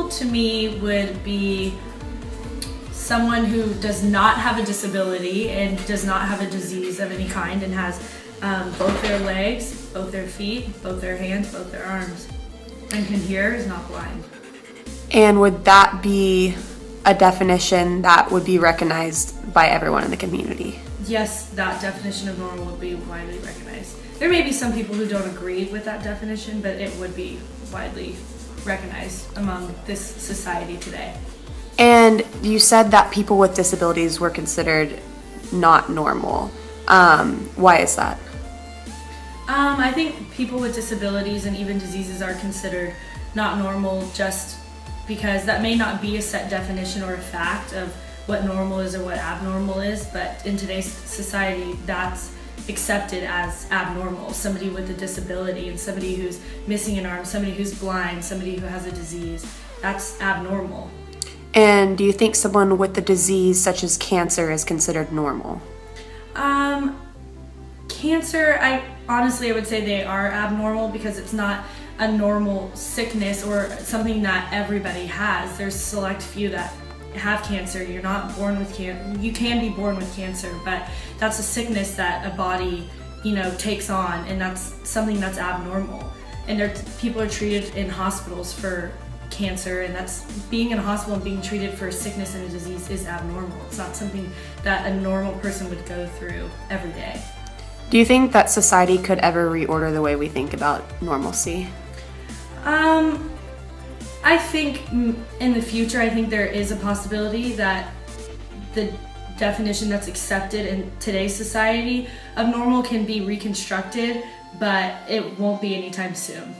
Normal to me would be someone who does not have a disability and does not have a disease of any kind and has both their legs, both their feet, both their hands, both their arms, and can hear, is not blind. And would that be a definition that would be recognized by everyone in the community? Yes, that definition of normal would be widely recognized. There may be some people who don't agree with that definition, but it would be widely recognized among this society today. And you said that people with disabilities were considered not normal. Why is that? I think people with disabilities and even diseases are considered not normal just because that may not be a set definition or a fact of what normal is or what abnormal is, but in today's society that's accepted as abnormal. Somebody with a disability and somebody who's missing an arm, somebody who's blind, somebody who has a disease, that's abnormal. And do you think someone with a disease such as cancer is considered normal? Cancer, I would say they are abnormal because it's not a normal sickness or something that everybody has. There's select few that have cancer. You're not born with cancer. You can be born with cancer, but that's a sickness that a body, takes on, and that's something that's abnormal. And people are treated in hospitals for cancer, and that's being in a hospital and being treated for a sickness and a disease is abnormal. It's not something that a normal person would go through every day. Do you think that society could ever reorder the way we think about normalcy? I think in the future, I think there is a possibility that the definition that's accepted in today's society of normal can be reconstructed, but it won't be anytime soon.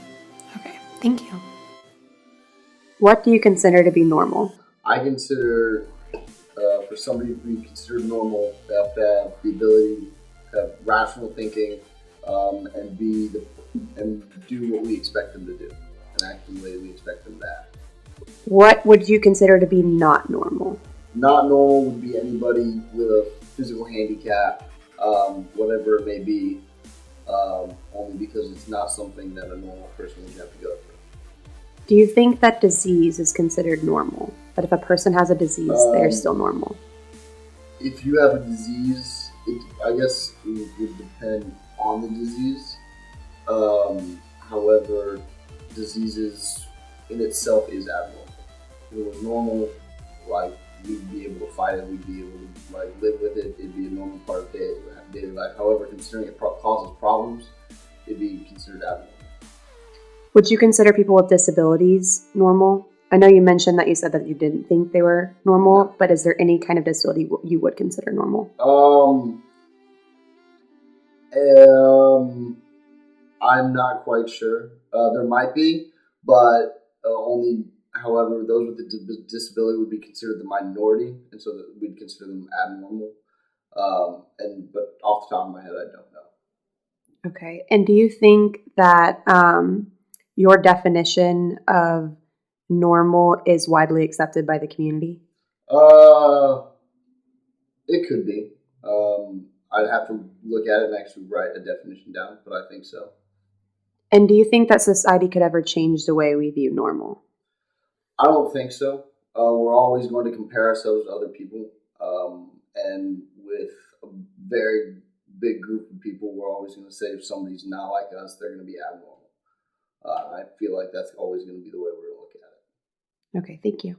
Okay, thank you. What do you consider to be normal? I consider for somebody to be considered normal, they have to have the ability to have rational thinking and do what we expect them to do and act the way we expect them to act. What would you consider to be not normal? Not normal would be anybody with a physical handicap, whatever it may be, only because it's not something that a normal person would have to go through. Do you think that disease is considered normal? That if a person has a disease, they're still normal? If you have a disease, I guess it would depend on the disease. However, diseases in itself is abnormal. If it was normal, we'd be able to fight it, we'd be able to live with it, it'd be a normal part of daily life. However, considering it causes problems, it'd be considered abnormal. Would you consider people with disabilities normal? I know you mentioned that you said that you didn't think they were normal, but is there any kind of disability you would consider normal? I'm not quite sure. There might be, but only. However, those with the disability would be considered the minority, and so that we'd consider them abnormal. But off the top of my head, I don't know. Okay. And do you think that your definition of normal is widely accepted by the community? It could be. I'd have to look at it and actually write a definition down, but I think so. And do you think that society could ever change the way we view normal? I don't think so. We're always going to compare ourselves to other people, and with a very big group of people, we're always going to say if somebody's not like us, they're going to be abnormal. I feel like that's always going to be the way we're going to look at it. Okay, thank you.